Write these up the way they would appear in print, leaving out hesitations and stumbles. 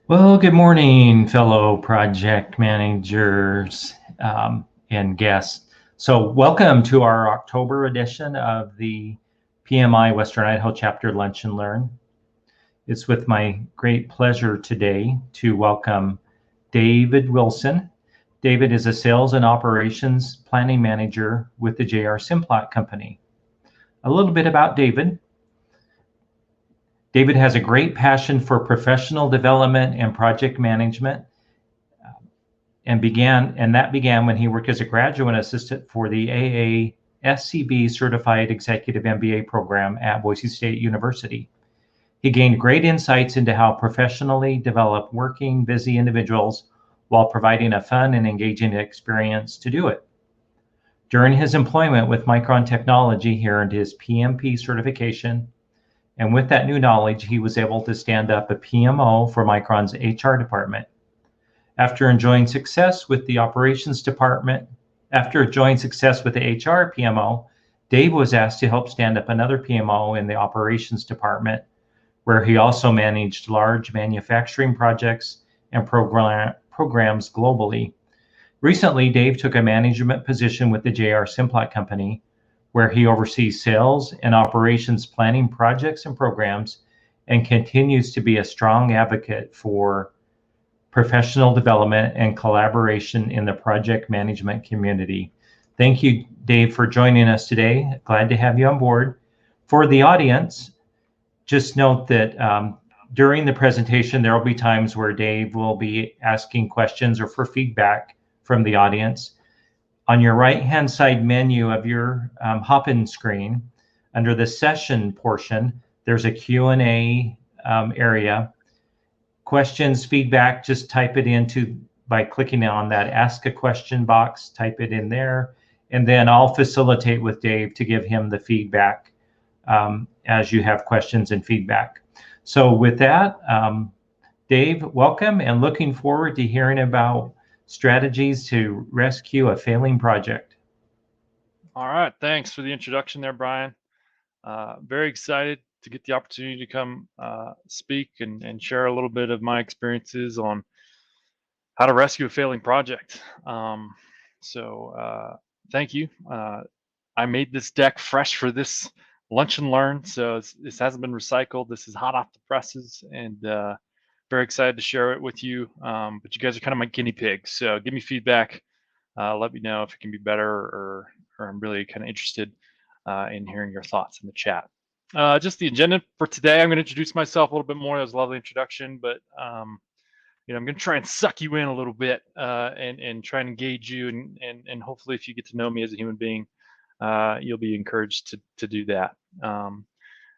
Well, good morning, fellow project managers and guests. So welcome to our October edition of the PMI Western Idaho Chapter Lunch and Learn. It's with my great pleasure today to welcome David Wilson. David is a sales and operations planning manager with the JR Simplot company. A little bit about David. David has a great passion for professional development and project management, and that began when he worked as a graduate assistant for the AASCB Certified Executive MBA program at Boise State University. He gained great insights into how professionally develop working, busy individuals while providing a fun and engaging experience to do it. During his employment with Micron Technology, he earned his PMP certification, and with that new knowledge, he was able to stand up a PMO for Micron's HR department. After enjoying success with the operations department, after enjoying success with the HR PMO, Dave was asked to help stand up another PMO in the operations department, where he also managed large manufacturing projects and programs globally. Recently, Dave took a management position with the JR Simplot company, where he oversees sales and operations planning projects and programs and continues to be a strong advocate for professional development and collaboration in the project management community. Thank you, Dave, for joining us today. Glad to have you on board. For the audience, just note that during the presentation, there will be times where Dave will be asking questions or for feedback from the audience. On your right-hand side menu of your hop-in screen, under the session portion, there's a Q&A area. Questions, feedback, just type it into by clicking on that ask a question box, type it in there, and then I'll facilitate with Dave to give him the feedback as you have questions and feedback. So with that, Dave, welcome, and looking forward to hearing about strategies to rescue a failing project. All right, thanks for the introduction there, Brian. Very excited to get the opportunity to come speak and share a little bit of my experiences on how to rescue a failing project. Thank you. I made this deck fresh for this lunch and learn, so this hasn't been recycled. This is hot off the presses, and very excited to share it with you. But you guys are kind of my guinea pigs, so give me feedback. Let me know if it can be better, or I'm really kind of interested in hearing your thoughts in the chat. Just the agenda for today, I'm going to introduce myself a little bit more. That was a lovely introduction, but I'm going to try and suck you in a little bit and try and engage you, and hopefully, if you get to know me as a human being, you'll be encouraged to do that.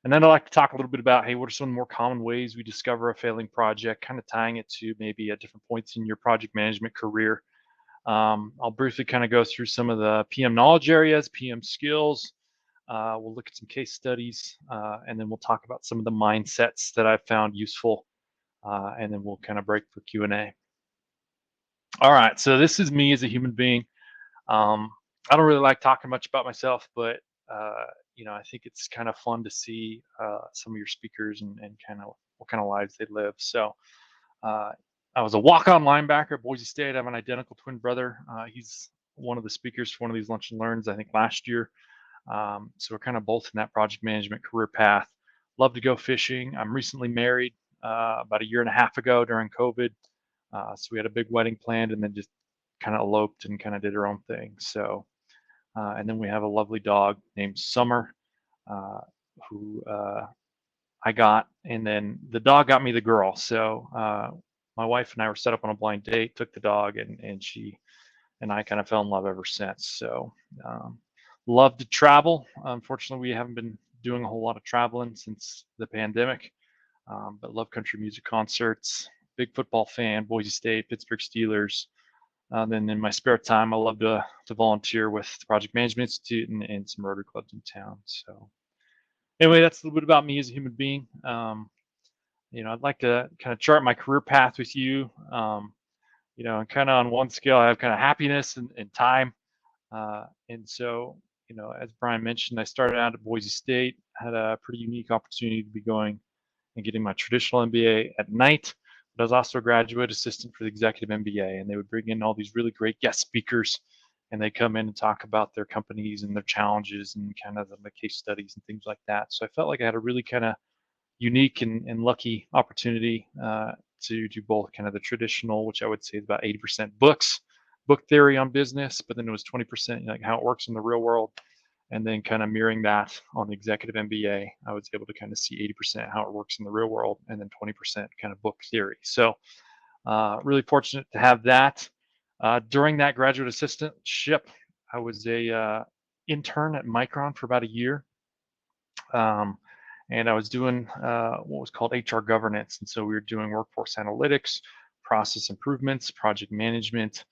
And then I'd like to talk a little bit about, hey, what are some more common ways we discover a failing project, kind of tying it to maybe at different points in your project management career. I'll briefly kind of go through some of the PM knowledge areas, PM skills. We'll look at some case studies, and then we'll talk about some of the mindsets that I've found useful, and then we'll kind of break for Q&A. All right, so this is me as a human being. I don't really like talking much about myself, but I think it's kind of fun to see some of your speakers and kind of what kind of lives they live. So I was a walk-on linebacker at Boise State. I have an identical twin brother. He's one of the speakers for one of these lunch and learns, I think, last year. So we're kind of both in that project management career path. Love to go fishing. I'm recently married about a year and a half ago during COVID. So we had a big wedding planned and then just kind of eloped and kind of did our own thing. So, and then we have a lovely dog named Summer, who I got, and then the dog got me the girl. So my wife and I were set up on a blind date, took the dog, and she and I kind of fell in love ever since. So love to travel. Unfortunately, we haven't been doing a whole lot of traveling since the pandemic, but love country music concerts. Big football fan, Boise State, Pittsburgh Steelers. Then in my spare time, I love to volunteer with the Project Management Institute and some Rotary clubs in town. So anyway, that's a little bit about me as a human being. I'd like to kind of chart my career path with you. And kind of on one scale, I have kind of happiness and time. And so, as Brian mentioned, I started out at Boise State, had a pretty unique opportunity to be going and getting my traditional MBA at night but I was also a graduate assistant for the executive MBA, and they would bring in all these really great guest speakers, and they come in and talk about their companies and their challenges and kind of the case studies and things like that. So I felt like I had a really kind of unique and lucky opportunity to do both kind of the traditional, which I would say is about 80% book theory on business, but then it was 20% like how it works in the real world. And then kind of mirroring that on the executive MBA, I was able to kind of see 80% how it works in the real world, and then 20% kind of book theory. So really fortunate to have that. During that graduate assistantship, I was a intern at Micron for about a year. And I was doing what was called HR governance. And so we were doing workforce analytics, process improvements, project management,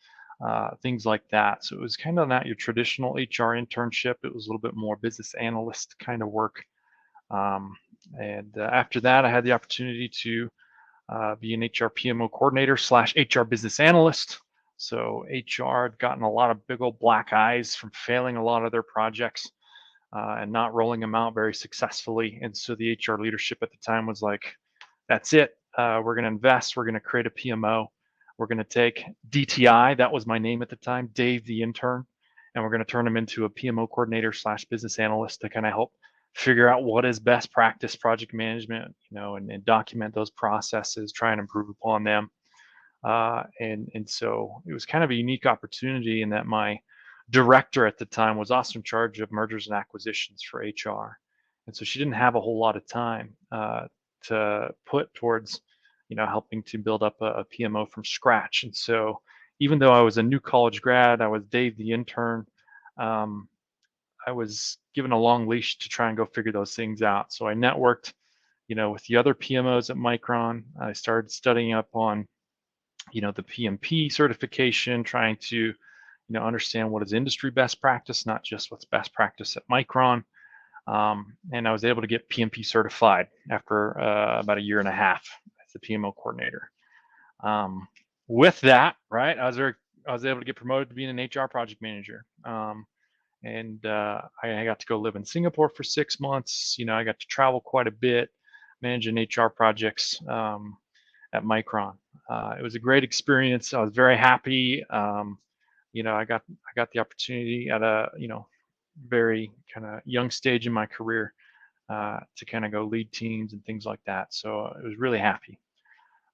things like that. So it was kind of not your traditional HR internship. It was a little bit more business analyst kind of work. And after that, I had the opportunity to be an HR PMO coordinator / HR business analyst. So HR had gotten a lot of big old black eyes from failing a lot of their projects. And not rolling them out very successfully. And so the HR leadership at the time was like, that's it. We're going to invest. We're going to create a PMO. We're going to take DTI, that was my name at the time, Dave the intern, and we're going to turn him into a PMO coordinator / business analyst to kind of help figure out what is best practice project management, and document those processes, try and improve upon them. And so it was kind of a unique opportunity in that my director at the time was also in charge of mergers and acquisitions for HR. And so she didn't have a whole lot of time to put towards, helping to build up a PMO from scratch. And so even though I was a new college grad, I was Dave the intern, I was given a long leash to try and go figure those things out. So I networked, with the other PMOs at Micron. I started studying up on the PMP certification, trying to, understand what is industry best practice, not just what's best practice at Micron. And I was able to get PMP certified after about a year and a half as the PMO coordinator. With that, right, I was able to get promoted to being an HR project manager. And I got to go live in Singapore for 6 months. I got to travel quite a bit, managing HR projects at Micron. It was a great experience. I was very happy. I got the opportunity at a very kind of young stage in my career to kind of go lead teams and things like that. So it was really happy.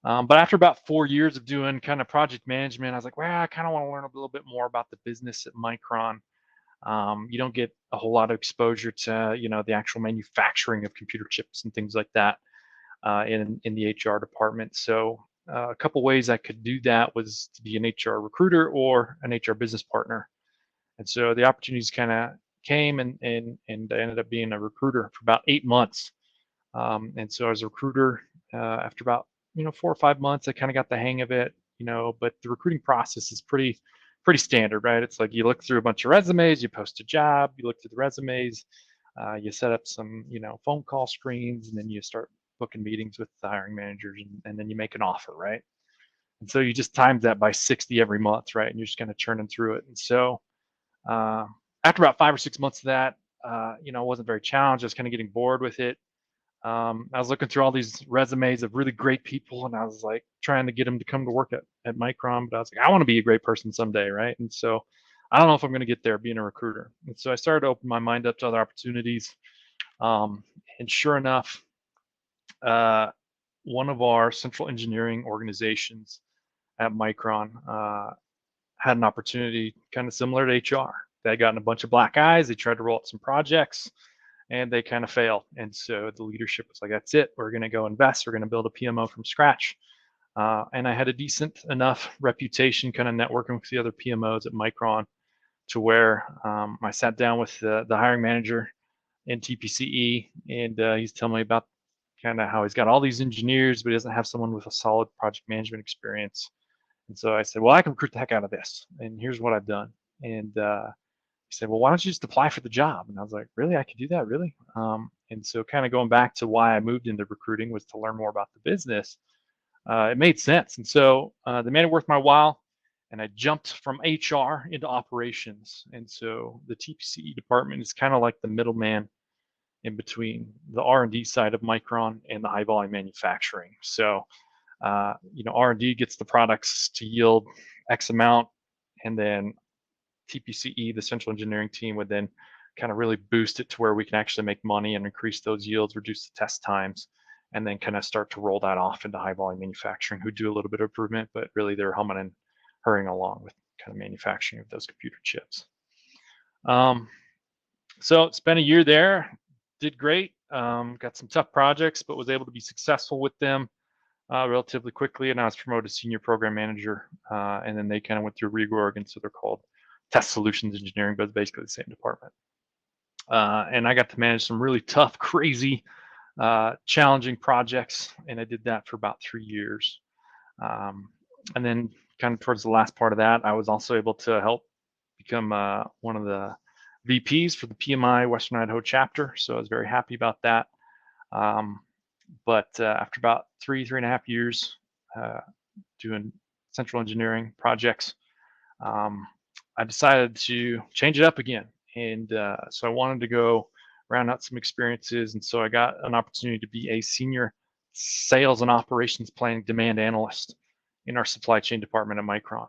But after about 4 years of doing kind of project management, I was like, well, I kind of want to learn a little bit more about the business at Micron. You don't get a whole lot of exposure to the actual manufacturing of computer chips and things like that in the HR department. So a couple ways I could do that was to be an HR recruiter or an HR business partner. And so the opportunities kind of came, and I ended up being a recruiter for about 8 months. And so as a recruiter, after about 4 or 5 months, I kind of got the hang of it. But the recruiting process is pretty standard, right? It's like you look through a bunch of resumes, you post a job, you look through the resumes, you set up some phone call screens, and then you start booking meetings with the hiring managers, and then you make an offer, right? And so you just times that by 60 every month, right? And you're just kind of churning through it. And so after about 5 or 6 months of that, I wasn't very challenged. I was kind of getting bored with it. I was looking through all these resumes of really great people, and I was like trying to get them to come to work at Micron. But I was like, I want to be a great person someday, right? And so I don't know if I'm going to get there being a recruiter. And so I started to open my mind up to other opportunities. And sure enough, one of our central engineering organizations at Micron had an opportunity kind of similar to HR. They had gotten a bunch of black eyes. They tried to roll out some projects, and they kind of failed. And so the leadership was like, that's it. We're going to go invest. We're going to build a PMO from scratch. And I had a decent enough reputation kind of networking with the other PMOs at Micron to where I sat down with the hiring manager in TPCE, and he's telling me about kind of how he's got all these engineers, but he doesn't have someone with a solid project management experience. And so I said, well, I can recruit the heck out of this, and here's what I've done. And he said, well, why don't you just apply for the job? And I was like, really? I could do that? Really? And so kind of going back to why I moved into recruiting was to learn more about the business. It made sense. And so they made it worth my while, and I jumped from HR into operations. And so the TPCE department is kind of like the middleman in between the R&D side of Micron and the high volume manufacturing. So R&D gets the products to yield X amount, and then TPCE, the central engineering team, would then kind of really boost it to where we can actually make money and increase those yields, reduce the test times, and then kind of start to roll that off into high volume manufacturing, who do a little bit of improvement, but really they're humming and hurrying along with kind of manufacturing of those computer chips. So spent a year there, did great, got some tough projects, but was able to be successful with them relatively quickly, and I was promoted to senior program manager, and then they kind of went through reorg, and so they're called Test Solutions Engineering, but it's basically the same department. And I got to manage some really tough, crazy, challenging projects, and I did that for about 3 years. And then kind of towards the last part of that, I was also able to help become one of the VPs for the PMI Western Idaho chapter, so I was very happy about that. But after about 3.5 years doing central engineering projects, I decided to change it up again. And so I wanted to go round out some experiences. And so I got an opportunity to be a senior sales and operations planning demand analyst in our supply chain department at Micron.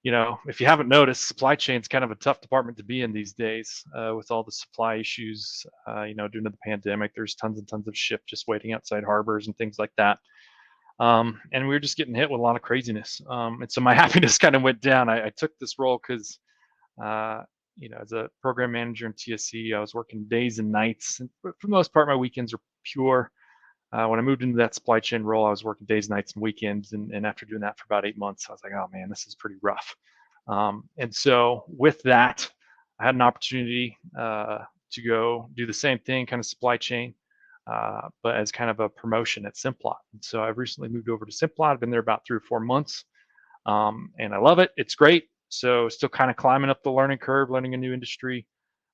If you haven't noticed, supply chain is kind of a tough department to be in these days with all the supply issues, due to the pandemic. There's tons and tons of ship just waiting outside harbors and things like that. And we were just getting hit with a lot of craziness. And so my happiness kind of went down. I took this role because, as a program manager in TSC, I was working days and nights. And for the most part, my weekends are pure. When I moved into that supply chain role, I was working days, nights, and weekends. And after doing that for about 8 months, I was like, oh man, this is pretty rough. And so with that, I had an opportunity to go do the same thing, kind of supply chain, but as kind of a promotion at Simplot. And so I've recently moved over to Simplot. I've been there about 3 or 4 months, and I love it. It's great. So still kind of climbing up the learning curve, learning a new industry.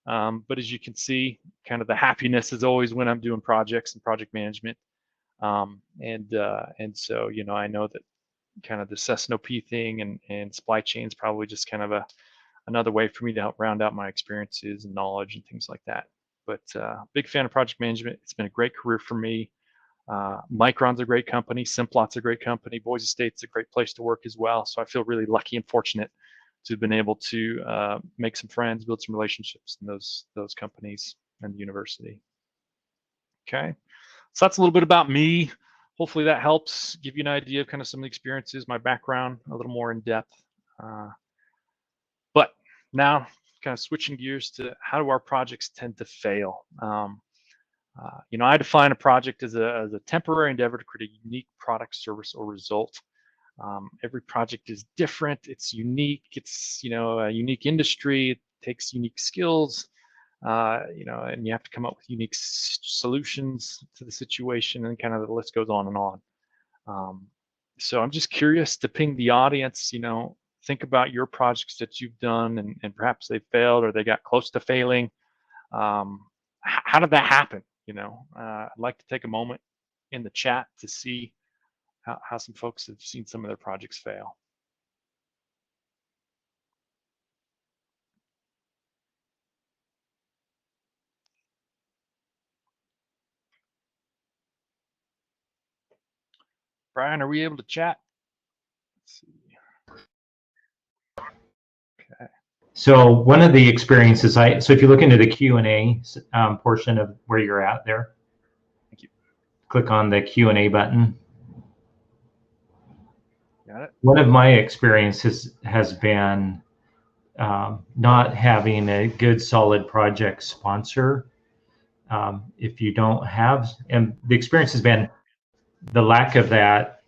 But as you can see, kind of the happiness is always when I'm doing projects and project management. And so, I know that kind of the S&OP thing and supply chain is probably just kind of another way for me to help round out my experiences and knowledge and things like that. But big fan of project management. It's been a great career for me. Micron's a great company. Simplot's a great company. Boise State's a great place to work as well. So I feel really lucky and fortunate to have been able to make some friends, build some relationships in those companies and the university. Okay, so that's a little bit about me. Hopefully that helps give you an idea of kind of some of the experiences, my background, a little more in depth. But now, kind of switching gears to how do our projects tend to fail? I define a project as a temporary endeavor to create a unique product, service, or result. Every project is different. It's unique. It's a unique industry. It takes unique skills. And you have to come up with unique solutions to the situation, and kind of the list goes on and on. So I'm just curious to ping the audience, think about your projects that you've done and perhaps they failed or they got close to failing. How did that happen? I'd like to take a moment in the chat to see how some folks have seen some of their projects fail. Brian, are we able to chat? Let's see. Okay. So one of the experiences so if you look into the Q&A portion of where you're at there, thank you. Click on the Q&A button. Got it. One of my experiences has been not having a good, solid project sponsor. If you don't have, and the experience has been the lack of that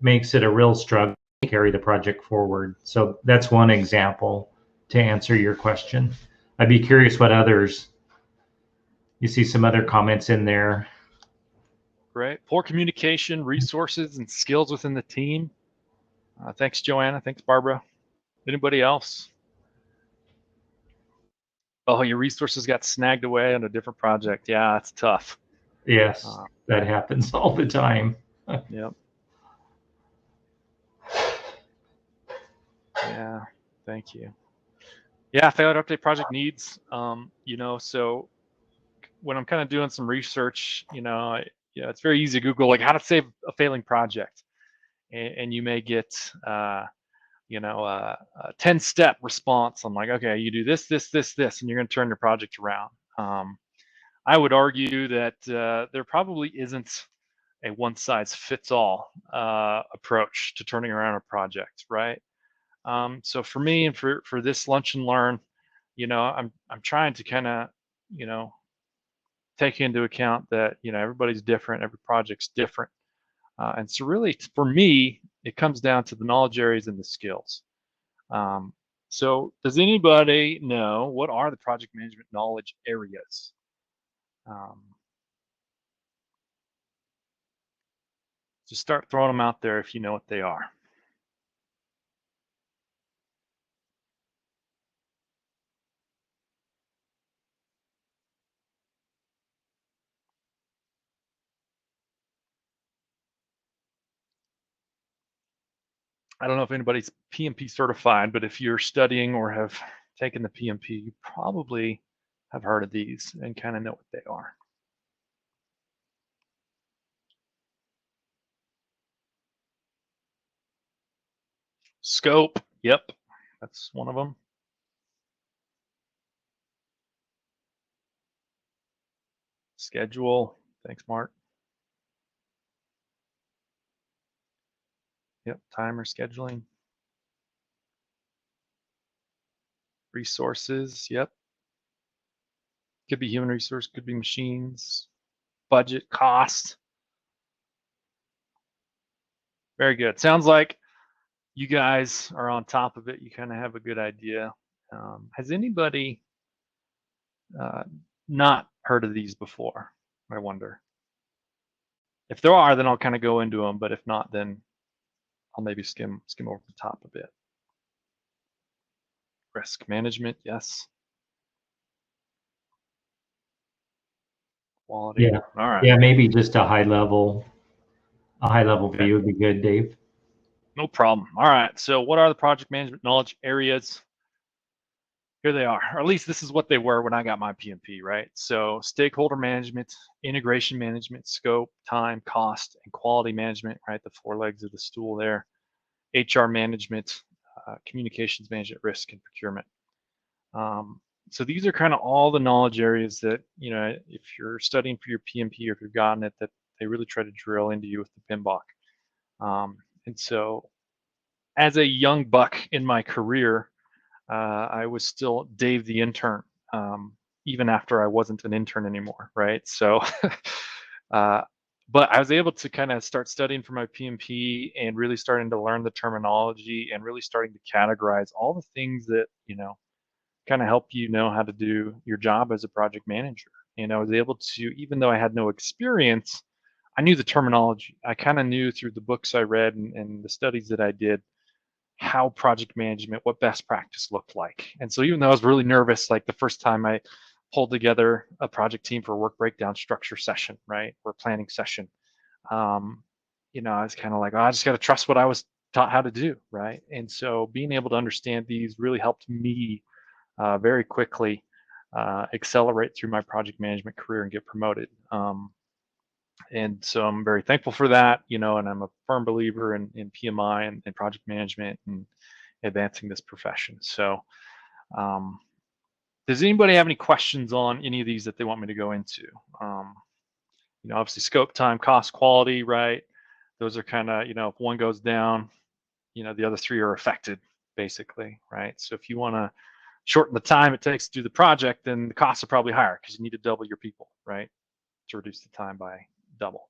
makes it a real struggle to carry the project forward. So that's one example to answer your question. I'd be curious what others, you see some other comments in there. Great. Poor communication, resources, and skills within the team. Thanks, Joanna. Thanks, Barbara. Anybody else? Oh, your resources got snagged away on a different project. Yeah, that's tough. Yes, that happens all the time. Yep. Yeah, thank you. Yeah, failure to update project needs. So when I'm kind of doing some research, it's very easy to Google like how to save a failing project, and you may get a 10-step response. I'm like, okay, you do this, this, this, this, and you're going to turn your project around. I would argue that there probably isn't a one-size-fits-all approach to turning around a project, right? So for me and for this lunch and learn, I'm trying to kind of, take into account that everybody's different, every project's different, and so really for me, it comes down to the knowledge areas and the skills. Um, so does anybody know what are the project management knowledge areas? Just start throwing them out there if you know what they are. I don't know if anybody's PMP certified, but if you're studying or have taken the PMP, you probably have heard of these and kind of know what they are. Scope, yep, that's one of them. Schedule, thanks, Mark. Yep, timer scheduling. Resources, yep. Could be human resource, could be machines. Budget, cost. Very good. Sounds like you guys are on top of it. You kind of have a good idea. Has anybody not heard of these before? I wonder. If there are, then I'll kind of go into them. But if not, then I'll maybe skim over the top a bit. Risk management, yes. Quality. Yeah. All right. Yeah, maybe just a high level Okay. view would be good, Dave. No problem. All right. So what are the project management knowledge areas? Here they are, or at least this is what they were when I got my PMP, right? So stakeholder management, integration management, scope, time, cost, and quality management, right? The four legs of the stool there. HR management, communications management, risk, and procurement. So these are kind of all the knowledge areas that, if you're studying for your PMP or if you've gotten it, that they really try to drill into you with the PMBOK. And so as a young buck in my career, I was still Dave the intern, even after I wasn't an intern anymore, right? So, but I was able to kind of start studying for my PMP and really starting to learn the terminology and really starting to categorize all the things that, kind of help you know how to do your job as a project manager. And I was able to, even though I had no experience, I knew the terminology. I kind of knew through the books I read and the studies that I did how project management, what best practice looked like. And so even though I was really nervous, like the first time I pulled together a project team for a work breakdown structure session, right, or planning session, I was kind of like, oh, I just got to trust what I was taught how to do, right? And so being able to understand these really helped me very quickly accelerate through my project management career and get promoted. And so I'm very thankful for that, and I'm a firm believer in PMI and project management and advancing this profession. So does anybody have any questions on any of these that they want me to go into? Obviously scope, time, cost, quality, right? Those are kind of, if one goes down, the other three are affected basically, right? So if you want to shorten the time it takes to do the project, then the costs are probably higher because you need to double your people, right? To reduce the time by double.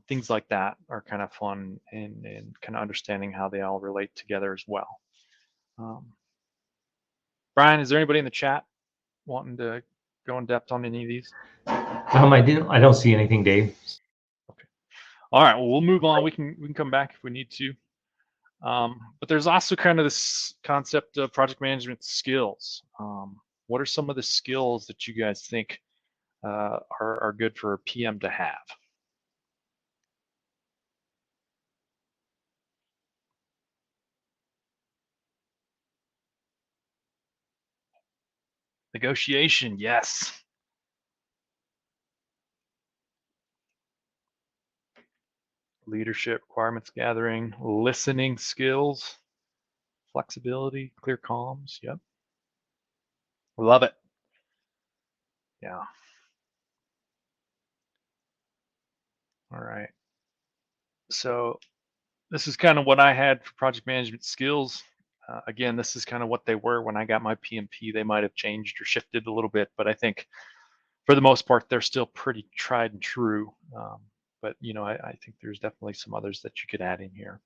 Things like that are kind of fun and kind of understanding how they all relate together as well. Brian, is there anybody in the chat wanting to go in depth on any of these? I don't see anything, Dave. Okay. All right. Well, we'll move on. We can come back if we need to. But there's also kind of this concept of project management skills. What are some of the skills that you guys think are good for a PM to have? Negotiation, yes. leadership, requirements gathering, listening skills, flexibility, clear comms. Yep. Love it. Yeah. All right. So this is kind of what I had for project management skills. Again, this is kind of what they were when I got my PMP. They might have changed or shifted a little bit, but I think for the most part, they're still pretty tried and true. But I think there's definitely some others that you could add in here.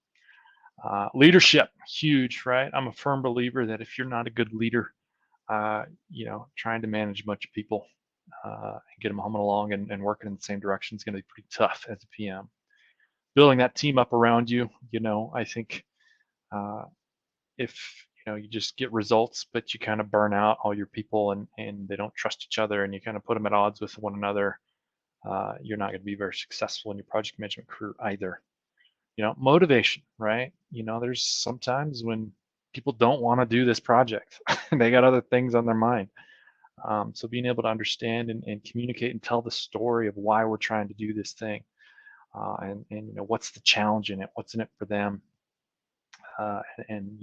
Leadership, huge, right? I'm a firm believer that if you're not a good leader, trying to manage a bunch of people and get them humming along and working in the same direction is going to be pretty tough as a PM. Building that team up around you, I think uh, if you just get results, but you kind of burn out all your people and they don't trust each other, and you kind of put them at odds with one another, you're not going to be very successful in your project management career either. Motivation, right? There's sometimes when people don't want to do this project, they got other things on their mind. So being able to understand and communicate and tell the story of why we're trying to do this thing, and what's the challenge in it, what's in it for them, and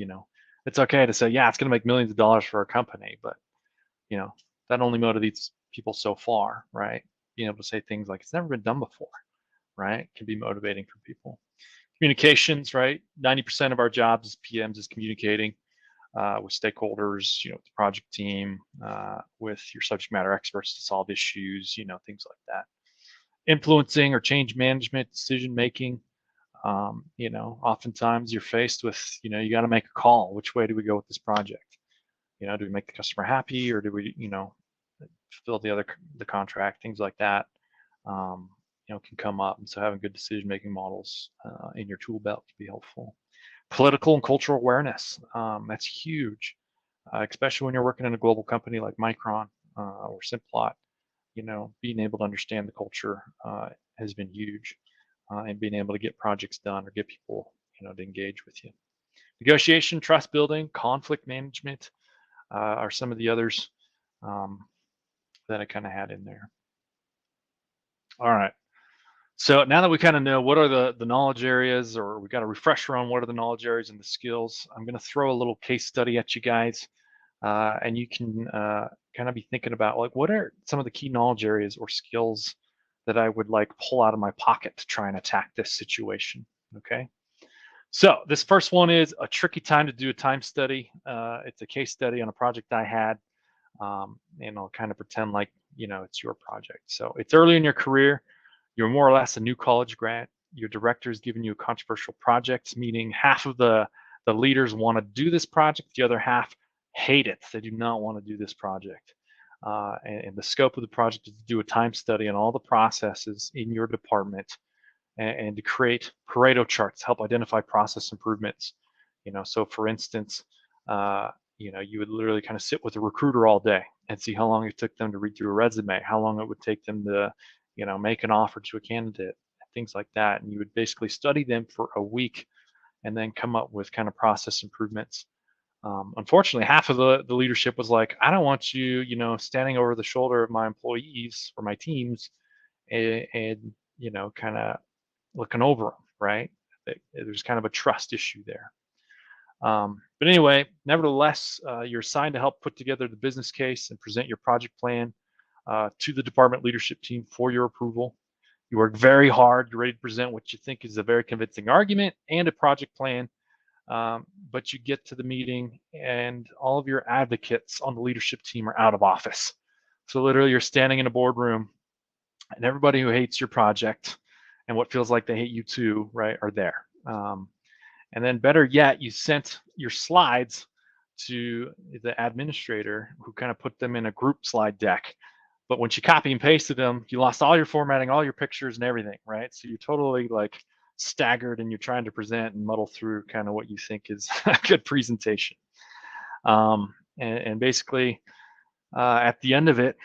it's okay to say, yeah, it's going to make millions of dollars for our company, but that only motivates people so far, right? Being able to say things like it's never been done before, right, can be motivating for people. Communications, right? 90% of our jobs as PMs is communicating with stakeholders, with the project team, with your subject matter experts to solve issues, things like that. Influencing or change management, decision making. Oftentimes you're faced with, you got to make a call. Which way do we go with this project? Do we make the customer happy, or do we, fulfill the contract? Things like that. Can come up, and so having good decision-making models in your tool belt can be helpful. Political and cultural awareness, that's huge, especially when you're working in a global company like Micron or Simplot. Being able to understand the culture has been huge, and being able to get projects done or get people, to engage with you. Negotiation, trust building, conflict management are some of the others that I kind of had in there. All right. So now that we kind of know what are the knowledge areas, or we got a refresher on what are the knowledge areas and the skills, I'm going to throw a little case study at you guys, and you can kind of be thinking about, like, what are some of the key knowledge areas or skills that I would like pull out of my pocket to try and attack this situation. Okay. So this first one is a tricky time to do a time study. It's a case study on a project I had, and I'll kind of pretend like it's your project. So it's early in your career. You're more or less a new college grad. Your director is giving you a controversial project, meaning half of the leaders want to do this project, the other half hate it. They do not want to do this project. And the scope of the project is to do a time study on all the processes in your department, and to create Pareto charts to help identify process improvements. So for instance, you would literally kind of sit with a recruiter all day and see how long it took them to read through a resume, how long it would take them to make an offer to a candidate, things like that. And you would basically study them for a week and then come up with kind of process improvements. Unfortunately, half of the leadership was like, I don't want you, standing over the shoulder of my employees or my teams and kind of looking over them, right? There's kind of a trust issue there. But anyway, nevertheless, you're assigned to help put together the business case and present your project plan to the department leadership team for your approval. You work very hard. You're ready to present what you think is a very convincing argument and a project plan. But you get to the meeting and all of your advocates on the leadership team are out of office. So literally you're standing in a boardroom and everybody who hates your project and what feels like they hate you too, right, are there. And then better yet, you sent your slides to the administrator, who kind of put them in a group slide deck. But when she copy and pasted them, you lost all your formatting, all your pictures and everything, right? So you're totally like staggered, and you're trying to present and muddle through kind of what you think is a good presentation. And basically, at the end of it,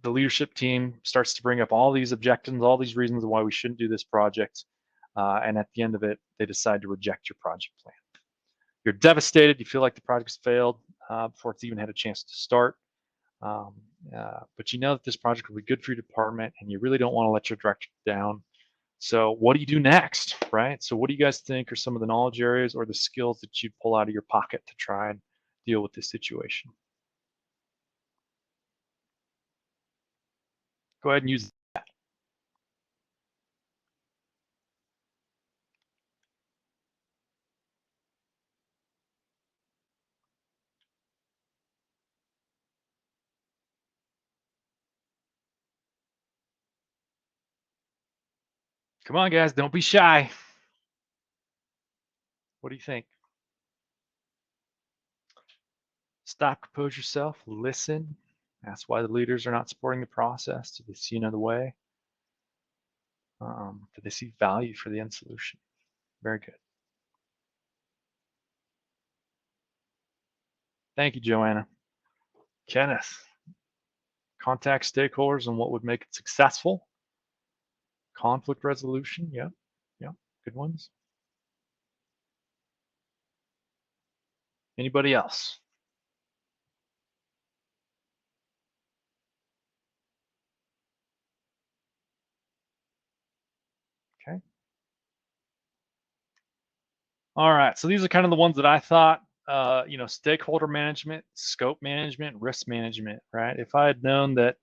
the leadership team starts to bring up all these objections, all these reasons why we shouldn't do this project. And at the end of it, they decide to reject your project plan. You're devastated. You feel like the project's failed before it's even had a chance to start. But you know that this project will be good for your department, and you really don't want to let your director down. So what do you do next, right? So what do you guys think are some of the knowledge areas or the skills that you'd pull out of your pocket to try and deal with this situation? Go ahead and use. Come on, guys, don't be shy. What do you think? Stop, compose yourself, listen. Ask why the leaders are not supporting the process. Do they see another way? Do they see value for the end solution? Very good. Thank you, Joanna. Kenneth, contact stakeholders on what would make it successful. Conflict resolution, yeah, good ones. Anybody else? Okay. All right, so these are kind of the ones that I thought, stakeholder management, scope management, risk management, right? If I had known that,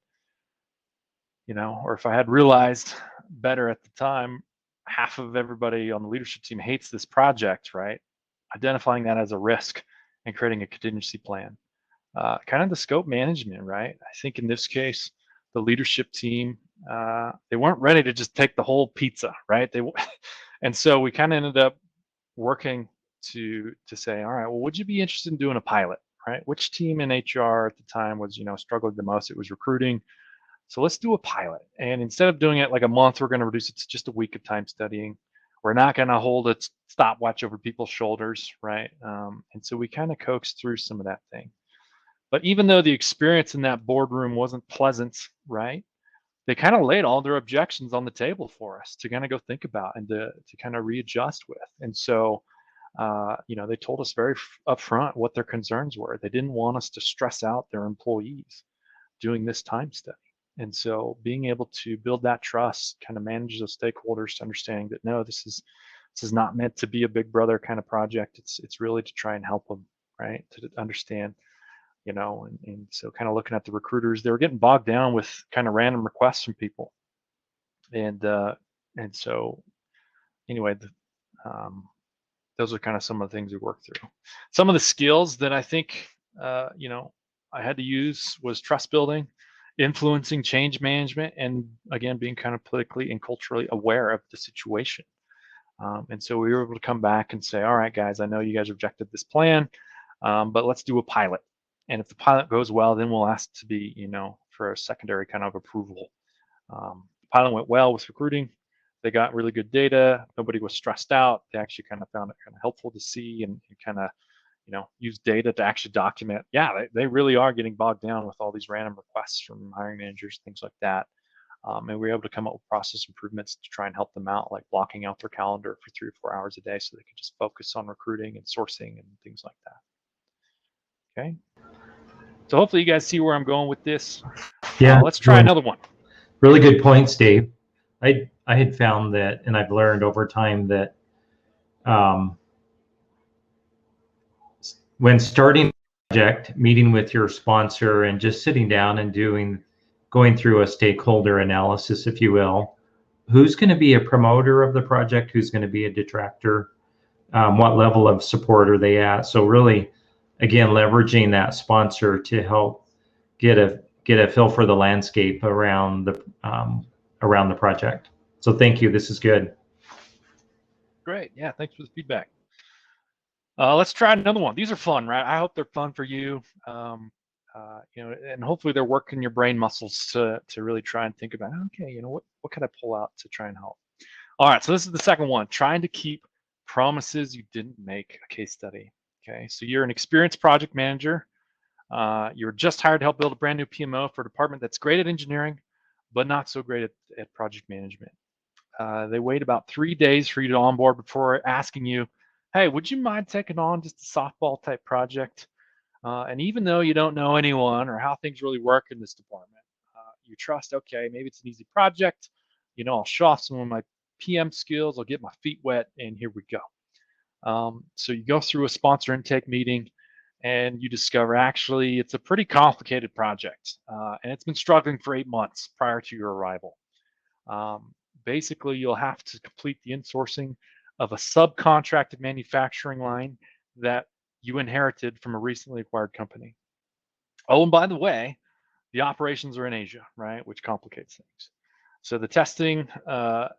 or if I had realized better at the time, half of everybody on the leadership team hates this project, right? Identifying that as a risk and creating a contingency plan. Kind of the scope management, right? I think in this case, the leadership team, they weren't ready to just take the whole pizza, right? And so we kind of ended up working to say, all right, well, would you be interested in doing a pilot, right? Which team in HR at the time was, struggling the most? It was recruiting. So let's do a pilot. And instead of doing it like a month, we're going to reduce it to just a week of time studying. We're not going to hold a stopwatch over people's shoulders, right? And so we kind of coaxed through some of that thing. But even though the experience in that boardroom wasn't pleasant, right? They kind of laid all their objections on the table for us to kind of go think about and to kind of readjust with. And so, they told us very upfront what their concerns were. They didn't want us to stress out their employees doing this time study. And so being able to build that trust, kind of manage those stakeholders to understanding that no, this is not meant to be a big brother kind of project. It's really to try and help them, right? To understand, and so kind of looking at the recruiters, they were getting bogged down with kind of random requests from people. And so anyway, those are kind of some of the things we worked through. Some of the skills that I think, I had to use was trust building, influencing change management, and again, being kind of politically and culturally aware of the situation. And so we were able to come back and say, all right, guys, I know you guys rejected this plan, but let's do a pilot. And if the pilot goes well, then we'll ask to be, for a secondary kind of approval. The pilot went well with recruiting. They got really good data. Nobody was stressed out. They actually kind of found it kind of helpful to see and kind of, use data to actually document. Yeah, they really are getting bogged down with all these random requests from hiring managers, things like that. And we were able to come up with process improvements to try and help them out, like blocking out their calendar for 3 or 4 hours a day so they could just focus on recruiting and sourcing and things like that. Okay. So hopefully you guys see where I'm going with this. Yeah, let's try another one. Really good points, Dave. I had found that, and I've learned over time that when starting a project, meeting with your sponsor and just sitting down and going through a stakeholder analysis, if you will, who's going to be a promoter of the project, who's going to be a detractor, what level of support are they at? So really, again, leveraging that sponsor to help get a feel for the landscape around the project. So thank you. This is good. Great. Yeah. Thanks for the feedback. Let's try another one. These are fun, right? I hope they're fun for you. And hopefully they're working your brain muscles to really try and think about, okay, what can I pull out to try and help? All right. So this is the second one, trying to keep promises you didn't make, a case study. Okay. So you're an experienced project manager. You're just hired to help build a brand new PMO for a department that's great at engineering, but not so great at project management. They wait about 3 days for you to onboard before asking you, hey, would you mind taking on just a softball type project? And even though you don't know anyone or how things really work in this department, you trust, okay, maybe it's an easy project. I'll show off some of my PM skills. I'll get my feet wet, and here we go. So you go through a sponsor intake meeting, and you discover actually it's a pretty complicated project, and it's been struggling for 8 months prior to your arrival. Um, Basically, you'll have to complete the insourcing of a subcontracted manufacturing line that you inherited from a recently acquired company. Oh, and by the way, the operations are in Asia, right? Which complicates things. So the testing of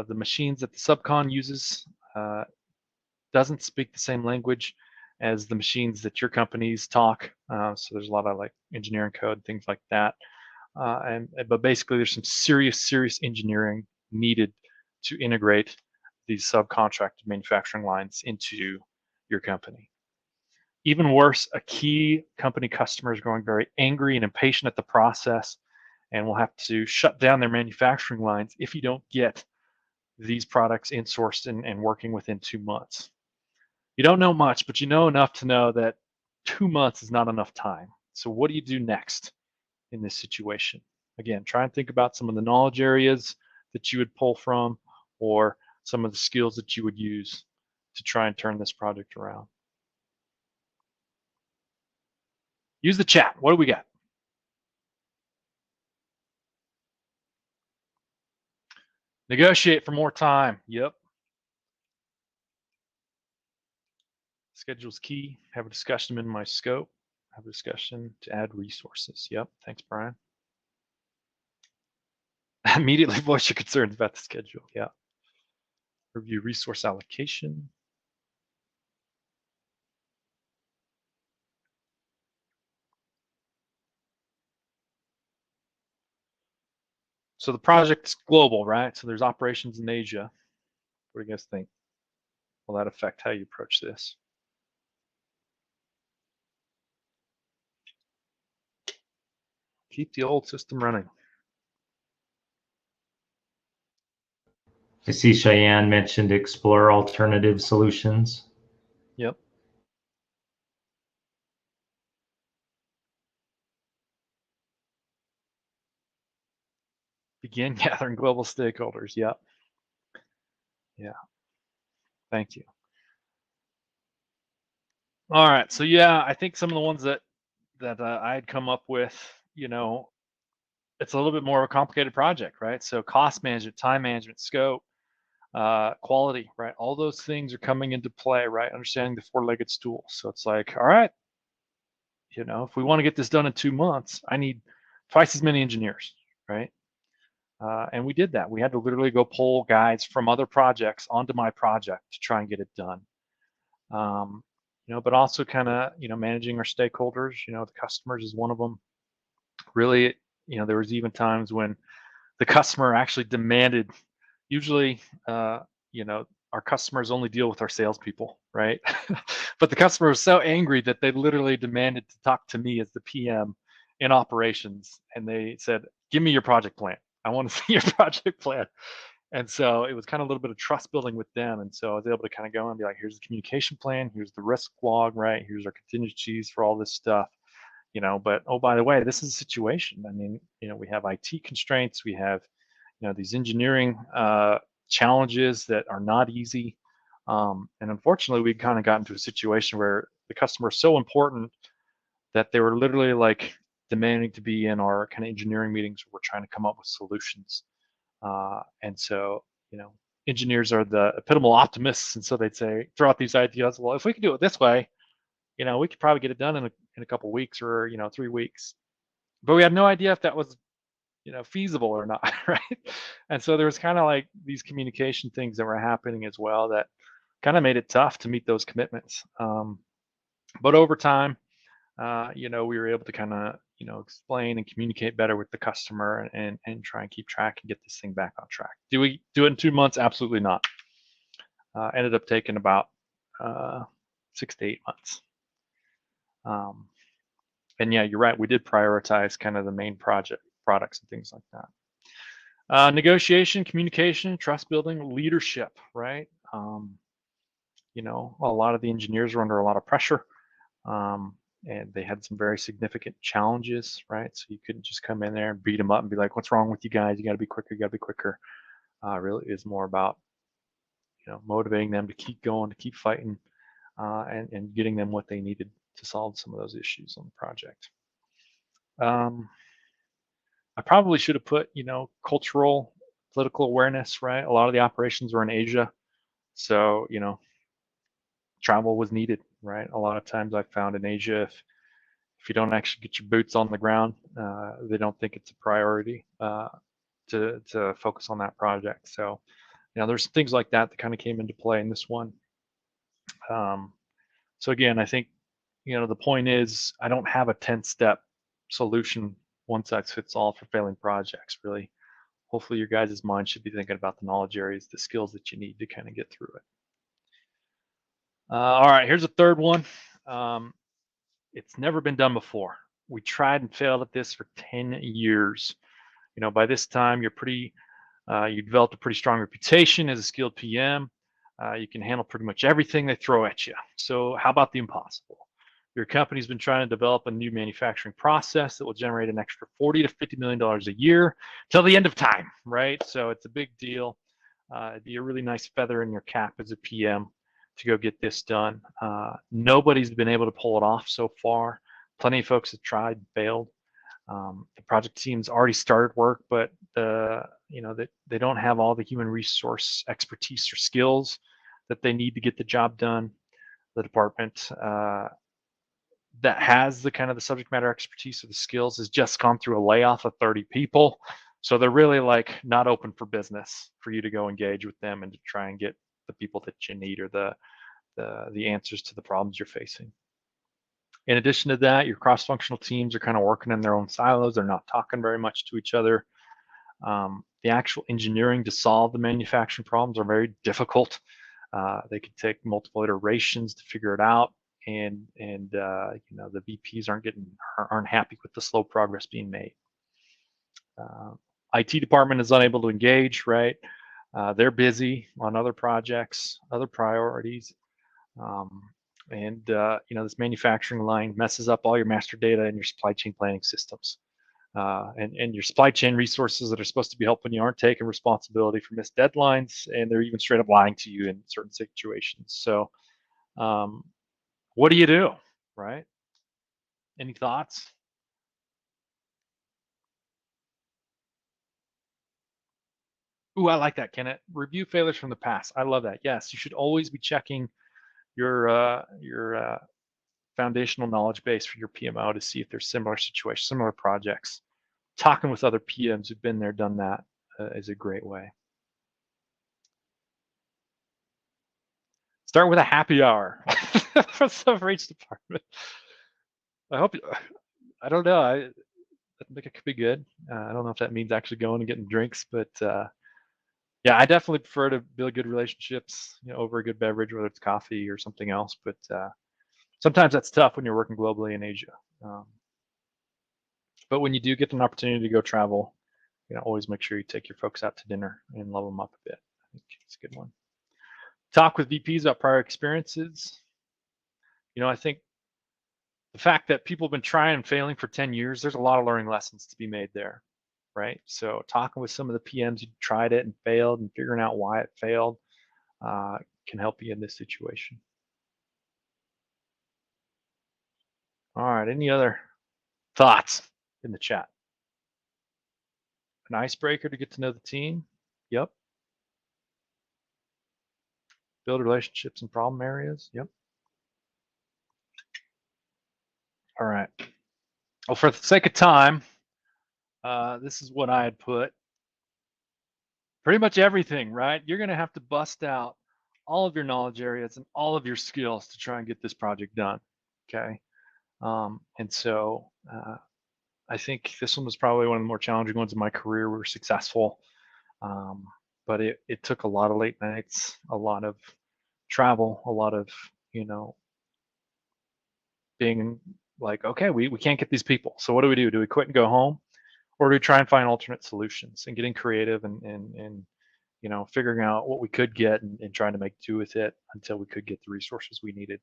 the machines that the subcon uses uh, doesn't speak the same language as the machines that your companies talk. So there's a lot of like engineering code, things like that. But basically, there's some serious engineering needed to integrate these subcontracted manufacturing lines into your company. Even worse, a key company customer is growing very angry and impatient at the process, and will have to shut down their manufacturing lines if you don't get these products insourced and working within 2 months. You don't know much, but you know enough to know that 2 months is not enough time. So what do you do next in this situation? Again, try and think about some of the knowledge areas that you would pull from, or some of the skills that you would use to try and turn this project around. Use the chat. What do we got? Negotiate for more time. Yep. Schedule's key. Have a discussion in my scope. Have a discussion to add resources. Yep. Thanks, Brian. Immediately voice your concerns about the schedule. Yeah. Review resource allocation. So the project's global, right? So there's operations in Asia. What do you guys think? Will that affect how you approach this? Keep the old system running. I see Cheyenne mentioned explore alternative solutions. Yep. Begin gathering global stakeholders. Yep. Yeah. Thank you. All right. So yeah, I think some of the ones that I had come up with, it's a little bit more of a complicated project, right? So cost management, time management, scope, quality, right? All those things are coming into play, right? Understanding the four-legged stool. So it's like, all right, if we want to get this done in 2 months, I need twice as many engineers, right? And we did that. We had to literally go pull guys from other projects onto my project to try and get it done. But also kind of, managing our stakeholders, the customers is one of them. Really, there was even times when the customer actually demanded, usually, our customers only deal with our salespeople, right? But the customer was so angry that they literally demanded to talk to me as the PM in operations. And they said, give me your project plan. I want to see your project plan. And so it was kind of a little bit of trust building with them. And so I was able to kind of go and be like, here's the communication plan, here's the risk log, right? Here's our contingencies for all this stuff, but oh, by the way, this is a situation. I mean, we have IT constraints, we have, these engineering challenges that are not easy. And unfortunately, we kind of got into a situation where the customer is so important that they were literally like demanding to be in our kind of engineering meetings where we're trying to come up with solutions. And so, engineers are the epitomal optimists. And so they'd say, throw out these ideas. Well, if we could do it this way, we could probably get it done in a couple of weeks or, 3 weeks. But we had no idea if that was, feasible or not, right? And so there was kind of like these communication things that were happening as well that kind of made it tough to meet those commitments. But over time, we were able to kind of, explain and communicate better with the customer and try and keep track and get this thing back on track. Do we do it in 2 months? Absolutely not. Ended up taking about 6 to 8 months. And yeah, you're right. We did prioritize kind of the main products and things like that. Negotiation, communication, trust building, leadership, right? A lot of the engineers were under a lot of pressure. And they had some very significant challenges, right? So you couldn't just come in there and beat them up and be like, what's wrong with you guys? You got to be quicker, you got to be quicker. really is more about, motivating them to keep going, to keep fighting, and getting them what they needed to solve some of those issues on the project. I probably should have put, cultural, political awareness, right? A lot of the operations were in Asia. So, travel was needed, right? A lot of times I've found in Asia, if you don't actually get your boots on the ground, they don't think it's a priority to focus on that project. So, there's things like that that kind of came into play in this one. Um, so again, I think, the point is I don't have a 10-step solution, one size fits all for failing projects, really. Hopefully your guys' mind should be thinking about the knowledge areas, the skills that you need to kind of get through it. All right, here's a third one. It's never been done before. We tried and failed at this for 10 years. By this time, you developed a pretty strong reputation as a skilled PM. You can handle pretty much everything they throw at you. So how about the impossible? Your company's been trying to develop a new manufacturing process that will generate an extra $40 to $50 million a year till the end of time, right? So it's a big deal. It'd be a really nice feather in your cap as a PM to go get this done. Nobody's been able to pull it off so far. Plenty of folks have tried and failed. The project team's already started work, but they don't have all the human resource expertise or skills that they need to get the job done. The department that has the kind of the subject matter expertise or the skills has just gone through a layoff of 30 people. So they're really like not open for business for you to go engage with them and to try and get the people that you need or the answers to the problems you're facing. In addition to that, your cross-functional teams are kind of working in their own silos. They're not talking very much to each other. The actual engineering to solve the manufacturing problems are very difficult. They could take multiple iterations to figure it out, and the VPs aren't happy with the slow progress being made. IT department is unable to engage. Right, they're busy on other projects, other priorities. This manufacturing line messes up all your master data and your supply chain planning systems. And your supply chain resources that are supposed to be helping you aren't taking responsibility for missed deadlines, and they're even straight up lying to you in certain situations. So what do you do, right? Any thoughts? Ooh, I like that, Kenneth. Review failures from the past. I love that. Yes, you should always be checking your foundational knowledge base for your PMO to see if there's similar situations, similar projects. Talking with other PMs who've been there, done that is a great way. Start with a happy hour for each department. I don't know. I think it could be good. I don't know if that means actually going and getting drinks, but yeah, I definitely prefer to build good relationships, over a good beverage, whether it's coffee or something else. But sometimes that's tough when you're working globally in Asia. But when you do get an opportunity to go travel, always make sure you take your folks out to dinner and level them up a bit. I think it's a good one. Talk with VPs about prior experiences. I think the fact that people have been trying and failing for 10 years, there's a lot of learning lessons to be made there, right? So talking with some of the PMs who tried it and failed and figuring out why it failed can help you in this situation. All right, any other thoughts in the chat? An icebreaker to get to know the team? Yep. Build relationships in problem areas? Yep. All right. Well, for the sake of time, this is what I had put. Pretty much everything, right? You're going to have to bust out all of your knowledge areas and all of your skills to try and get this project done. Okay. And so I think this one was probably one of the more challenging ones in my career. We were successful, but it took a lot of late nights, a lot of travel, a lot of, being like, okay, we can't get these people. So what do? Do we quit and go home? Or do we try and find alternate solutions and getting creative and figuring out what we could get and trying to make do with it until we could get the resources we needed.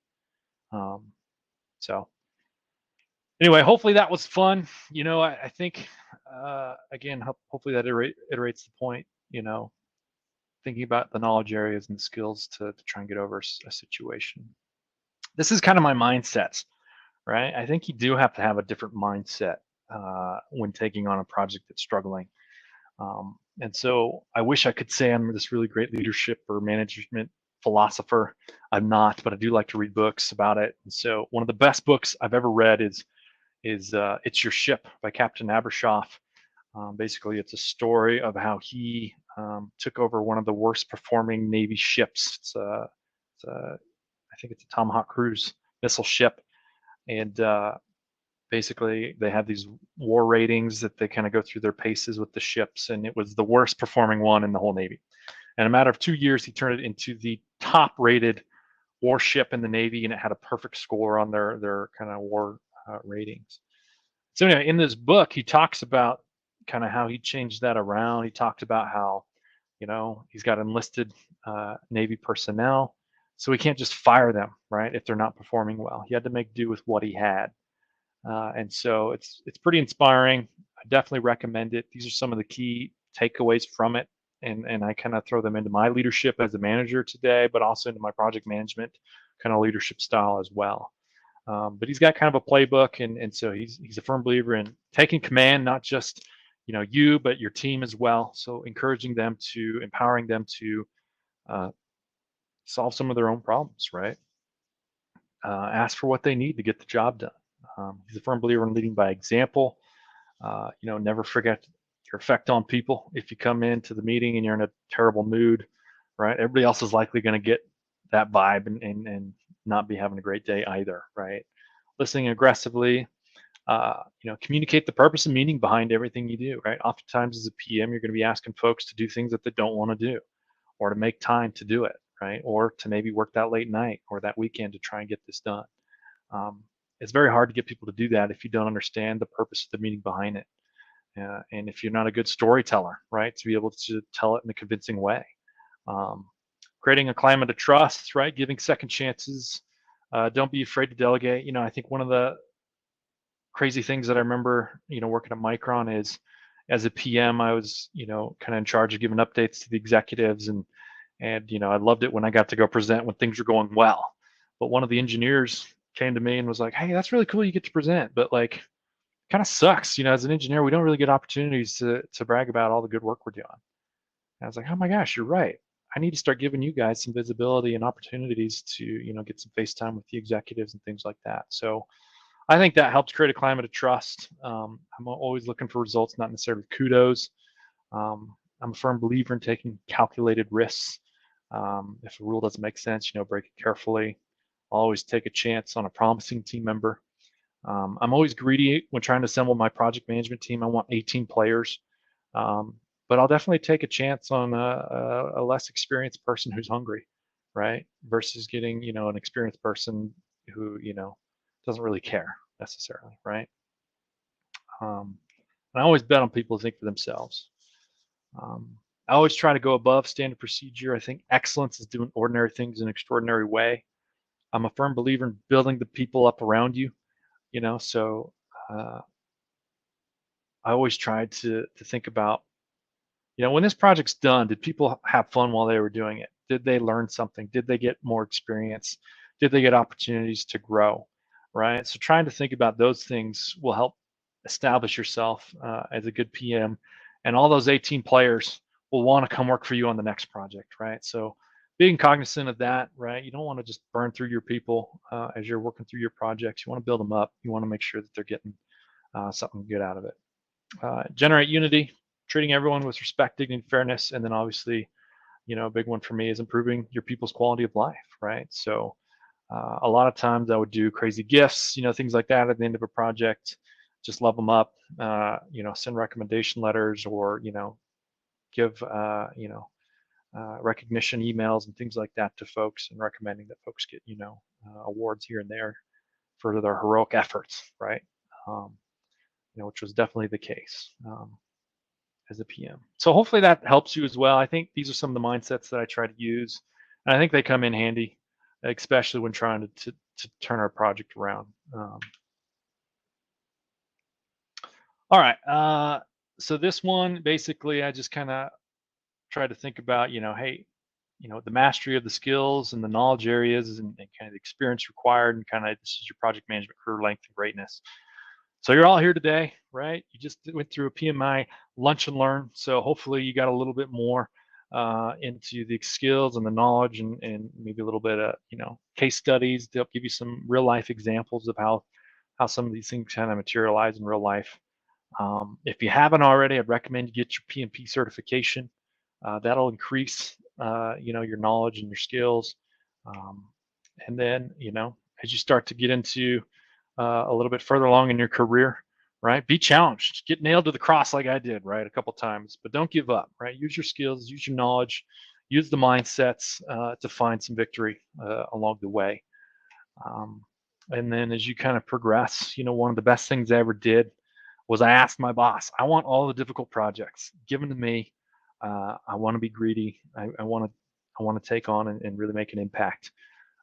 So anyway, hopefully that was fun. I think, again, hopefully that iterates the point, thinking about the knowledge areas and the skills to try and get over a situation. This is kind of my mindset, right? I think you do have to have a different mindset when taking on a project that's struggling. And so I wish I could say I'm this really great leadership or management philosopher. I'm not, but I do like to read books about it. And so one of the best books I've ever read is It's Your Ship by Captain Abershoff. Basically, it's a story of how he took over one of the worst performing Navy ships. I think it's a Tomahawk cruise missile ship, and basically they have these war ratings that they kind of go through their paces with the ships, and it was the worst performing one in the whole Navy. In a matter of 2 years, he turned it into the top rated warship in the Navy, and it had a perfect score on their kind of war ratings. So anyway, in this book, he talks about kind of how he changed that around. He talked about how, he's got enlisted Navy personnel, so he can't just fire them, right, if they're not performing well. He had to make do with what he had. And so it's pretty inspiring. I definitely recommend it. These are some of the key takeaways from it. And I kind of throw them into my leadership as a manager today, but also into my project management kind of leadership style as well. But he's got kind of a playbook, and so he's a firm believer in taking command, not just you, but your team as well. So empowering them to solve some of their own problems, right? Ask for what they need to get the job done. He's a firm believer in leading by example. Never forget your effect on people. If you come into the meeting and you're in a terrible mood, right? Everybody else is likely going to get that vibe and not be having a great day either, right? Listening aggressively, communicate the purpose and meaning behind everything you do, right? Oftentimes as a PM, you're going to be asking folks to do things that they don't want to do, or to make time to do it, right? Or to maybe work that late night or that weekend to try and get this done. It's very hard to get people to do that if you don't understand the purpose of the meaning behind it. And if you're not a good storyteller, right, to be able to tell it in a convincing way. Creating a climate of trust, right, giving second chances. Don't be afraid to delegate. I think one of the crazy things that I remember, working at Micron is, as a PM, I was, kind of in charge of giving updates to the executives, and I loved it when I got to go present when things were going well. But one of the engineers came to me and was like, "Hey, that's really cool you get to present, but like, kind of sucks, as an engineer, we don't really get opportunities to brag about all the good work we're doing." And I was like, "Oh my gosh, you're right. I need to start giving you guys some visibility and opportunities to, get some face time with the executives and things like that." So I think that helps create a climate of trust. I'm always looking for results, not necessarily kudos. I'm a firm believer in taking calculated risks. If a rule doesn't make sense, break it carefully. I'll always take a chance on a promising team member. I'm always greedy when trying to assemble my project management team. I want 18 players, but I'll definitely take a chance on a less experienced person who's hungry, right? Versus getting, an experienced person who, doesn't really care necessarily, right? And I always bet on people who think for themselves. I always try to go above standard procedure. I think excellence is doing ordinary things in an extraordinary way. I'm a firm believer in building the people up around you, so I always try to think about, when this project's done, did people have fun while they were doing it? Did they learn something? Did they get more experience? Did they get opportunities to grow, right? So trying to think about those things will help establish yourself as a good PM, and all those 18 players will want to come work for you on the next project, right? So being cognizant of that, right? You don't want to just burn through your people as you're working through your projects. You want to build them up. You want to make sure that they're getting something good out of it. Generate unity, treating everyone with respect, dignity, and fairness, and then obviously, a big one for me is improving your people's quality of life, right? So a lot of times I would do crazy gifts, things like that at the end of a project, just love them up, send recommendation letters, or, give, recognition emails and things like that to folks, and recommending that folks get, awards here and there for their heroic efforts, right? Which was definitely the case as a PM. So hopefully that helps you as well. I think these are some of the mindsets that I try to use, and I think they come in handy, especially when trying to turn our project around. All right. So this one, basically, I just kind of try to think about, hey, the mastery of the skills and the knowledge areas and kind of the experience required, and kind of this is your project management career length and greatness. So you're all here today, right? You just went through a PMI lunch and learn. So hopefully you got a little bit more into the skills and the knowledge, and maybe a little bit of case studies to help give you some real life examples of how some of these things kind of materialize in real life. If you haven't already, I'd recommend you get your PMP certification. That'll increase your knowledge and your skills. And then as you start to get into a little bit further along in your career, right, be challenged, get nailed to the cross like I did, right, a couple times, but don't give up, right? Use your skills, use your knowledge, use the mindsets to find some victory along the way. And then as you kind of progress, one of the best things I ever did was I asked my boss, I want all the difficult projects given to me. I want to be greedy. I want to take on and really make an impact.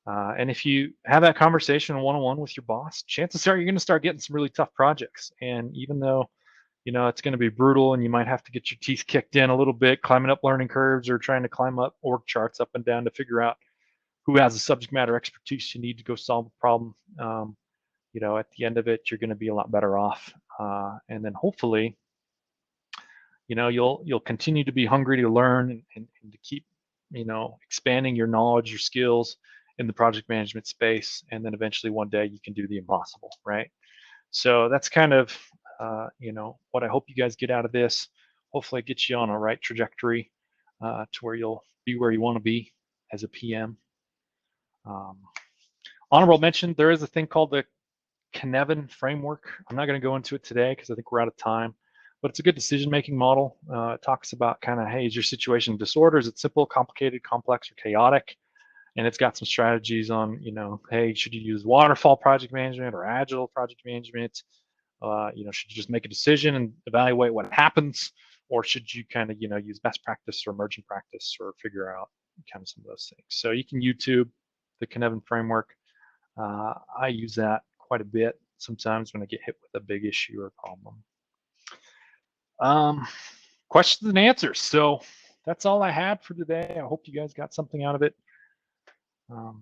And if you have that conversation one-on-one with your boss, chances are you're going to start getting some really tough projects. And even though, it's going to be brutal and you might have to get your teeth kicked in a little bit, climbing up learning curves or trying to climb up org charts up and down to figure out who has the subject matter expertise you need to go solve a problem. At the end of it, you're going to be a lot better off. And then hopefully, you'll continue to be hungry to learn and to keep, expanding your knowledge, your skills in the project management space. And then eventually one day you can do the impossible, right? So that's kind of, what I hope you guys get out of this. Hopefully it gets you on a right trajectory to where you'll be where you want to be as a PM. Honorable mention, there is a thing called the Cynefin framework. I'm not going to go into it today because I think we're out of time, but it's a good decision-making model. It talks about kind of, hey, is your situation disorder? Is it simple, complicated, complex, or chaotic? And it's got some strategies on, hey, should you use waterfall project management or agile project management? Should you just make a decision and evaluate what happens? Or should you kind of, use best practice or emerging practice or figure out kind of some of those things? So you can YouTube the Cynefin framework. I use that quite a bit sometimes when I get hit with a big issue or problem. Questions and answers. So that's all I had for today. I hope you guys got something out of it. I'll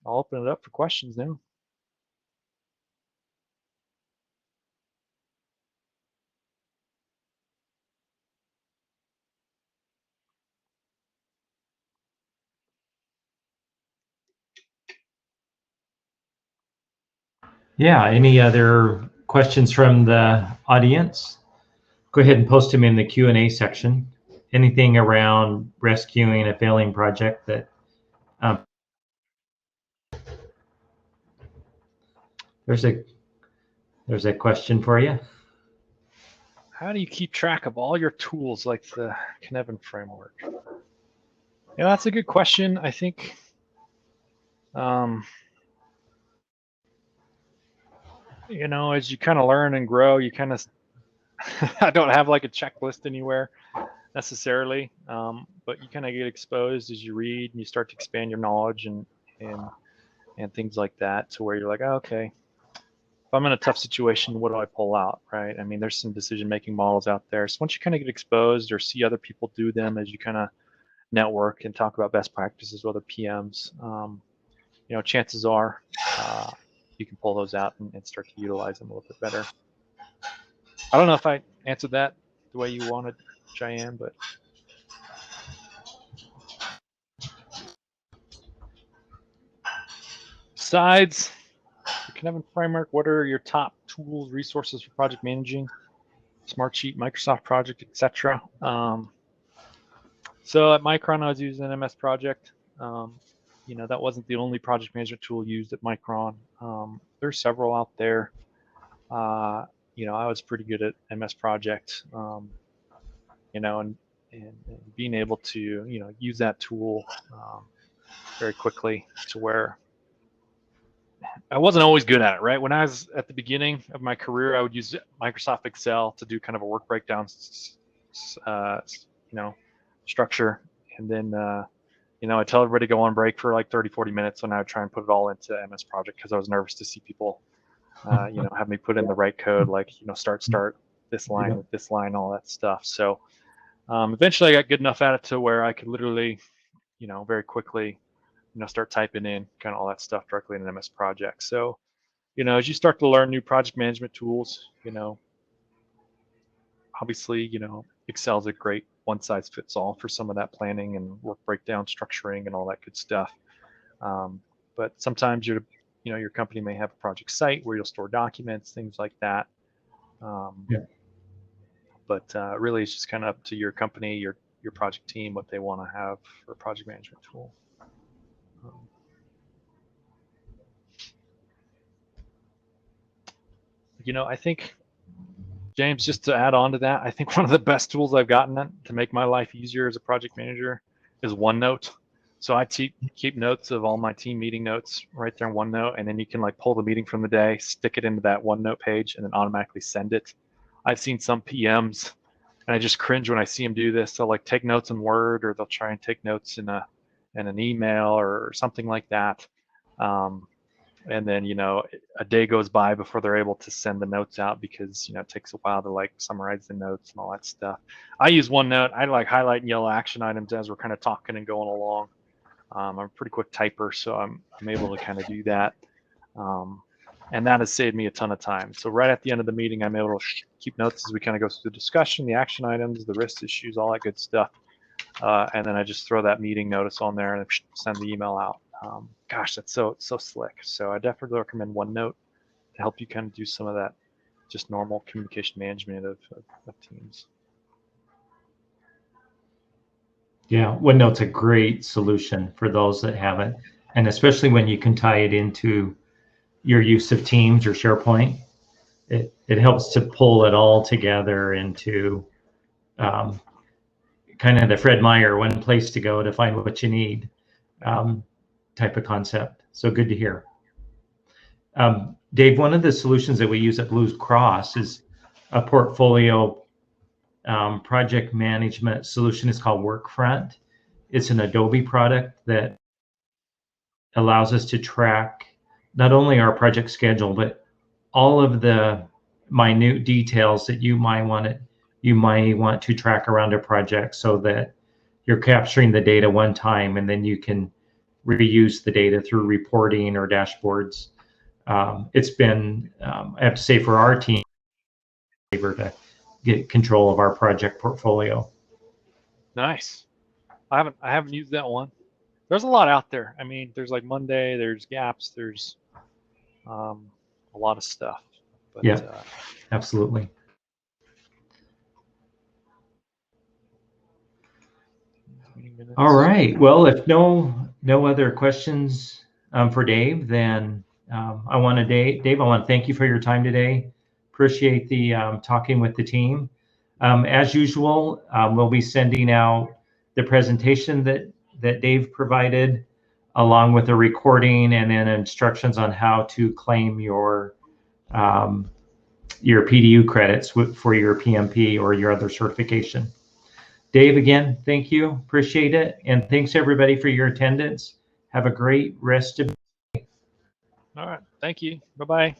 open it up for questions now. Yeah, any other questions from the audience? Go ahead and post them in the Q&A section. Anything around rescuing a failing project that there's a question for you. How do you keep track of all your tools like the Cynefin framework? Yeah, that's a good question. I think as you kind of learn and grow, you kind of I don't have like a checklist anywhere necessarily, but you kind of get exposed as you read and you start to expand your knowledge and things like that, to where you're like, oh, okay, if I'm in a tough situation, what do I pull out, right? I mean, there's some decision-making models out there. So once you kind of get exposed or see other people do them, as you kind of network and talk about best practices with other PMs, chances are you can pull those out and start to utilize them a little bit better. I don't know if I answered that the way you wanted, Cheyenne, but besides the Cynefin framework, what are your top tools, resources for project managing? Smartsheet, Microsoft Project, etc. So at Micron, I was using an MS Project. That wasn't the only project management tool used at Micron. There's several out there. I was pretty good at MS Project, and being able to, use that tool very quickly, to where I wasn't always good at it, right? When I was at the beginning of my career, I would use Microsoft Excel to do kind of a work breakdown, structure. And then, I'd tell everybody to go on break for like 30, 40 minutes, and I would try and put it all into MS Project because I was nervous to see people, have me put in the right code, like, start this line with this line, all that stuff. So Eventually, I got good enough at it to where I could literally, very quickly, start typing in kind of all that stuff directly in an MS project. So, as you start to learn new project management tools, obviously, Excel's a great one-size-fits-all for some of that planning and work breakdown structuring and all that good stuff. But sometimes your company may have a project site where you'll store documents, things like that. Yeah. But really, it's just kind of up to your company, your project team, what they want to have for a project management tool. I think, James, just to add on to that, I think one of the best tools I've gotten to make my life easier as a project manager is OneNote. So I keep notes of all my team meeting notes right there in OneNote, and then you can like pull the meeting from the day, stick it into that OneNote page, and then automatically send it. I've seen some PMs, and I just cringe when I see them do this. They'll like take notes in Word, or they'll try and take notes in an email or something like that. And then, a day goes by before they're able to send the notes out because, it takes a while to like summarize the notes and all that stuff. I use OneNote. I like highlight and yellow action items as we're kind of talking and going along. I'm a pretty quick typer, so I'm able to kind of do that. And that has saved me a ton of time. So right at the end of the meeting, I'm able to keep notes as we kind of go through the discussion, the action items, the risk issues, all that good stuff. And then I just throw that meeting notice on there and send the email out. Gosh, that's so slick. So I definitely recommend OneNote to help you kind of do some of that just normal communication management of teams. Yeah, OneNote's a great solution for those that haven't, and especially when you can tie it into your use of Teams or SharePoint. It helps to pull it all together into kind of the Fred Meyer, one place to go to find what you need type of concept. So good to hear. Dave, one of the solutions that we use at Blue Cross is a portfolio project management solution. Is called Workfront. It's an Adobe product that allows us to track not only our project schedule, but all of the minute details that you might want to track around a project, so that you're capturing the data one time and then you can reuse the data through reporting or dashboards. It's been, I have to say, for our team, to get control of our project portfolio. Nice. I haven't used that one. There's a lot out there. I mean, there's like Monday, there's Gaps, there's a lot of stuff. But, yeah, absolutely. All right. Well, if no other questions for Dave, then I want to Dave, I want to thank you for your time today. Appreciate the talking with the team. As usual, we'll be sending out the presentation that Dave provided, along with a recording and then instructions on how to claim your PDU credits for your PMP or your other certification. Dave, again, thank you. Appreciate it. And thanks everybody for your attendance. Have a great rest of the day. All right. Thank you. Bye-bye.